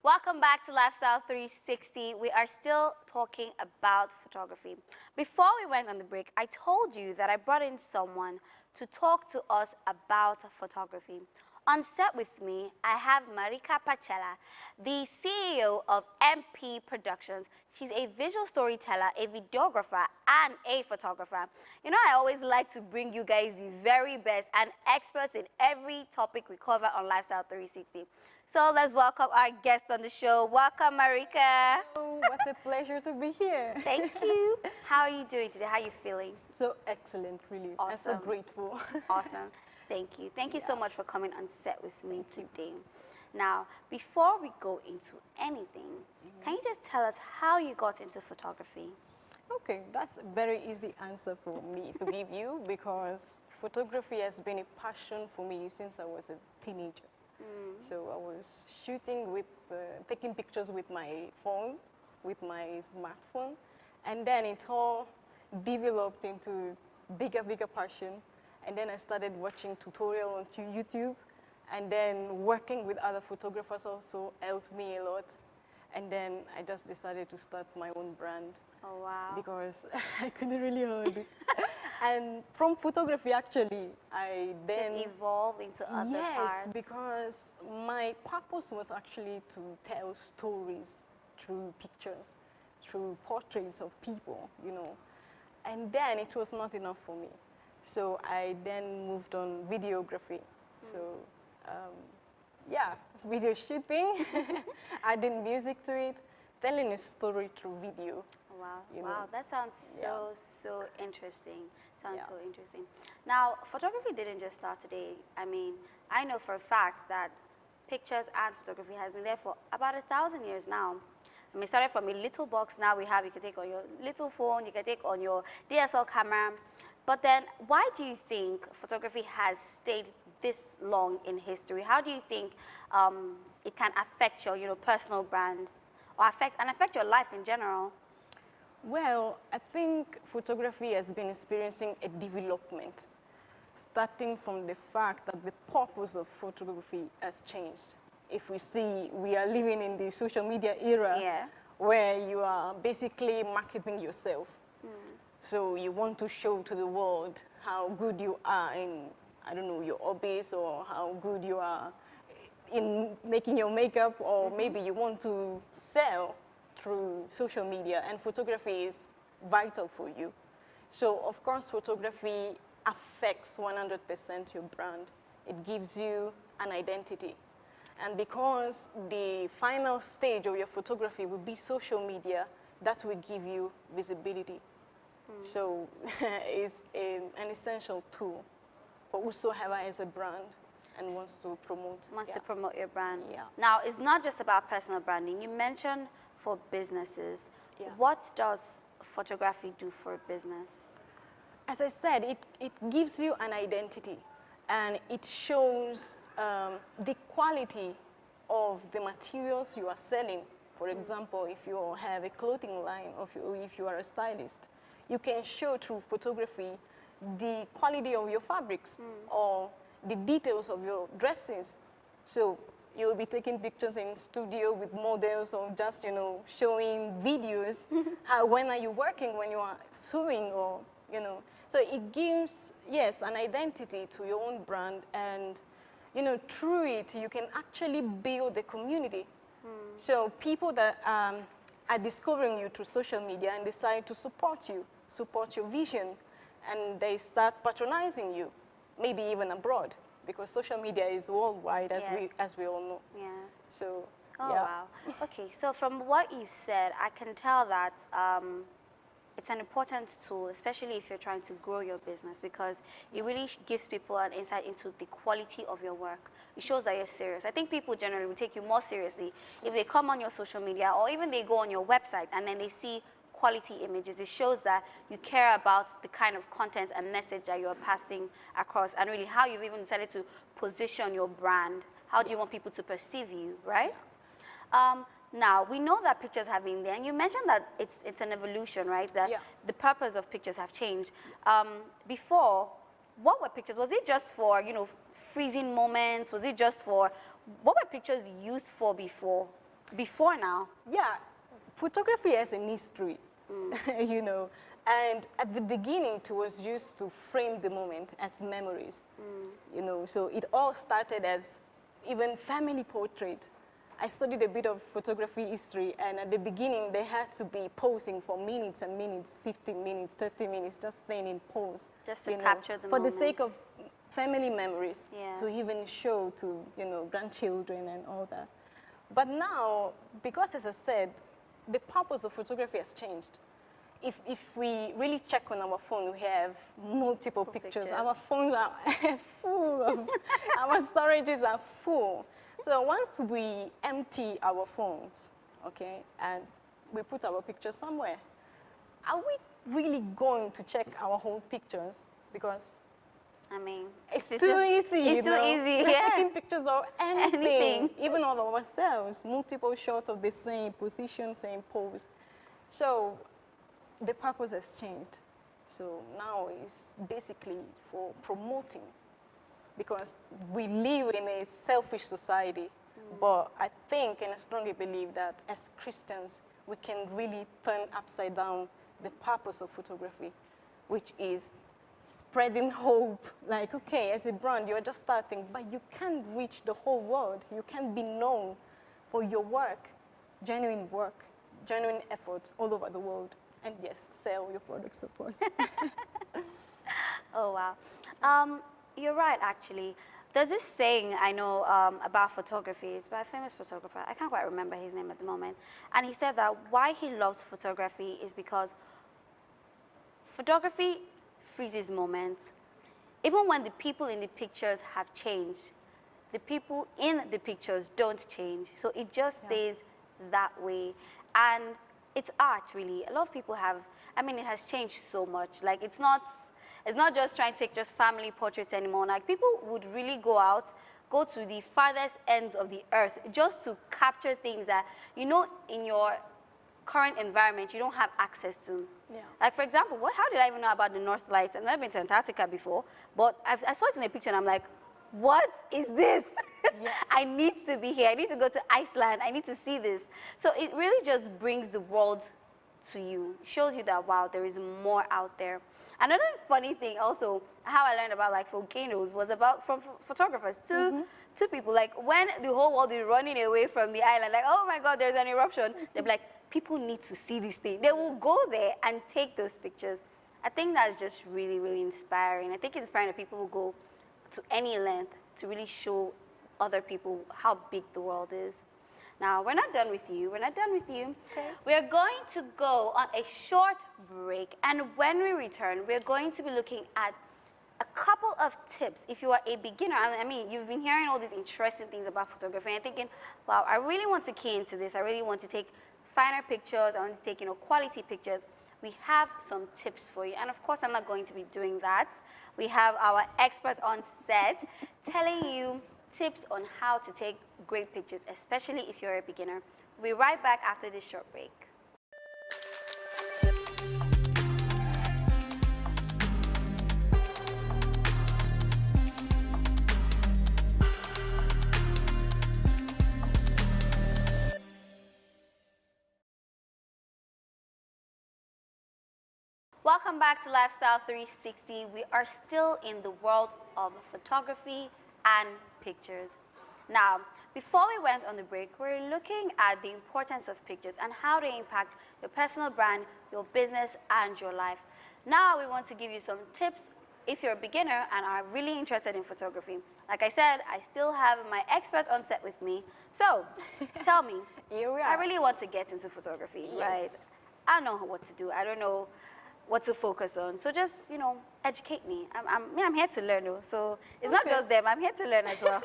Welcome back to Lifestyle 360. We are still talking about photography. Before we went on the break, I told you that I brought in someone to talk to us about photography. On set with me, I have Marika Pachela, the CEO of MP Productions. She's a visual storyteller, a videographer, and a photographer. You know, I always like to bring you guys the very best and experts in every topic we cover on Lifestyle 360. So let's welcome our guest on the show. Welcome, Marika. Oh, what a pleasure to be here. Thank you. How are you doing today? How are you feeling? So excellent, really. Awesome. I'm so grateful. Awesome. Thank you. Thank you so much for coming on set with me today. Now, before we go into anything, can you just tell us how you got into photography? Okay, that's a very easy answer for me to give you because photography has been a passion for me since I was a teenager. So I was taking pictures with my phone, with my smartphone, and then it all developed into bigger passion. And then I started watching tutorials on YouTube, and then working with other photographers also helped me a lot. And then I just decided to start my own brand. Oh, wow. Because I couldn't really hold it. And from photography, actually, I then... Just evolved into other parts. Yes, because my purpose was actually to tell stories through pictures, through portraits of people, you know. And then it was not enough for me. So I then moved on videography. So, yeah, video shooting, adding music to it, telling a story through video. Wow, You wow, know. that sounds so interesting. Sounds so interesting. Now, photography didn't just start today. I mean, I know for a fact that pictures and photography has been there for about 1,000 years now. I mean, it started from a little box. Now we have, you can take on your little phone, you can take on your DSL camera. But then, why do you think photography has stayed this long in history? How do you think it can affect your, personal brand, or affect your life in general? Well, I think photography has been experiencing a development, starting from the fact that the purpose of photography has changed. If we see, we are living in the social media era where you are basically marketing yourself. So you want to show to the world how good you are in, I don't know, your hobbies, or how good you are in making your makeup, or maybe you want to sell through social media, and photography is vital for you. So of course, photography affects 100% your brand. It gives you an identity. And because the final stage of your photography will be social media, that will give you visibility. So it's an essential tool for whosoever has a brand and wants to promote. To promote your brand. Yeah. Now, it's not just about personal branding. You mentioned for businesses. Yeah. What does photography do for a business? As I said, it gives you an identity, and it shows the quality of the materials you are selling. For example, if you have a clothing line, or if you are a stylist, you can show through photography the quality of your fabrics or the details of your dresses. So you'll be taking pictures in studio with models, or just, showing videos. When are you working, when you are sewing, or, So it gives, yes, an identity to your own brand, and, through it, you can actually build a community. So people that are discovering you through social media and decide to support your vision, and they start patronizing you, maybe even abroad, because social media is worldwide, as we all know. Yes. So, wow. Okay, so from what you said, I can tell that it's an important tool, especially if you're trying to grow your business, because it really gives people an insight into the quality of your work. It shows that you're serious. I think people generally will take you more seriously if they come on your social media, or even they go on your website and then they see quality images. It shows that you care about the kind of content and message that you're passing across, and really how you've even decided to position your brand. How do you want people to perceive you, right? Now, we know that pictures have been there, and you mentioned that it's an evolution, right? That the purpose of pictures have changed. Before, what were pictures? Was it just for, freezing moments? Was it just for, what were pictures used for before? before now. Yeah, photography has an history, you know, and at the beginning it was used to frame the moment as memories, you know, so it all started as even family portrait. I studied a bit of photography history, and at the beginning they had to be posing for minutes and minutes, 15 minutes, 30 minutes, just staying in pose. Just to you know, capture the for moments. the sake of family memories, Yes. to even show to, you know, grandchildren and all that. But now, because as I said, the purpose of photography has changed. If we really check on our phone, we have multiple pictures. Our phones are full of, our storages are full. So once we empty our phones, okay, and we put our pictures somewhere, are we really going to check our whole pictures? Because I mean, it's too easy. It's too easy, We're yeah. taking pictures of anything, Anything. even of ourselves, multiple shots of the same position, same pose. So the purpose has changed. So now it's basically for promoting, because we live in a selfish society. But I think and I strongly believe that as Christians, we can really turn upside down the purpose of photography, which is spreading hope. Like, okay, as a brand, you're just starting, but you can reach the whole world. You can be known for your work, genuine effort all over the world. And yes, sell your products, of course. Oh, wow. You're right, actually. There's this saying I know about photography. It's by a famous photographer. I can't quite remember his name at the moment. And he said that why he loves photography is because photography freezes moments. Even when the people in the pictures have changed, the people in the pictures don't change. So it just stays that way. And it's art, really. A lot of people have, I mean, it has changed so much. Like, it's not just trying to take just family portraits anymore. Like, people would really go out, go to the farthest ends of the earth just to capture things that, you know, in your current environment, you don't have access to. Yeah. Like, for example, how did I even know about the North Lights? I've never been to Antarctica before, but I saw it in a picture and I'm like, what is this? Yes. I need to be here. I need to go to Iceland. I need to see this. So it really just brings the world to you. It shows you that, wow, there is more out there. Another funny thing also, how I learned about like volcanoes was about from photographers. Two people, like when the whole world is running away from the island, like, oh my God, there's an eruption. They're like, people need to see this thing. They will go there and take those pictures. I think that's just really, really inspiring. I think it's inspiring that people will go to any length to really show other people how big the world is. Now, we're not done with you. We're not done with you. Okay. We're going to go on a short break, and when we return, we're going to be looking at a couple of tips if you are a beginner. I mean, you've been hearing all these interesting things about photography and thinking, wow, I really want to key into this. I really want to take finer pictures. I want to take, you know, quality pictures. We have some tips for you. And of course, I'm not going to be doing that. We have our expert on set telling you tips on how to take great pictures, especially if you're a beginner. We'll be right back after this short break. Welcome back to Lifestyle 360. We are still in the world of photography and pictures. Now, before we went on the break, we're looking at the importance of pictures and how they impact your personal brand, your business, and your life. Now, we want to give you some tips if you're a beginner and are really interested in photography. Like I said, I still have my expert on set with me. So, tell me, Here we are. I really want to get into photography, right? Yes. I don't know what to do. I don't know what to focus on. So just, you know, educate me. I'm here to learn, though. So it's not just them. I'm here to learn as well.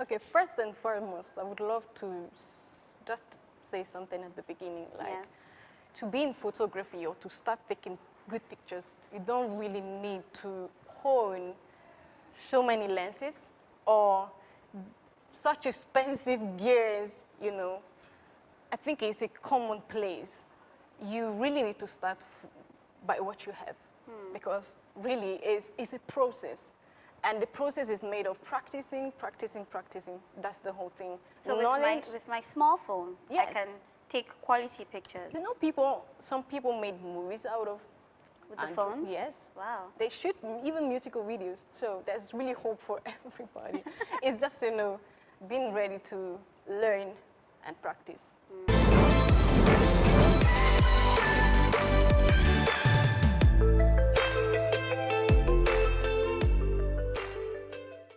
Okay, first and foremost, I would love to just say something at the beginning. Like, Yes. to be in photography or to start taking good pictures, you don't really need to hone so many lenses or such expensive gears, you know. I think it's a commonplace. You really need to start by what you have, because really it's a process. And the process is made of practicing, practicing, practicing. That's the whole thing. So Knowledge, with my small phone, I Yes. can take quality pictures. you know, some people made movies out of With the Android. phones? Yes. Wow. They shoot even musical videos. So there's really hope for everybody. It's just, you know, being ready to learn and practice.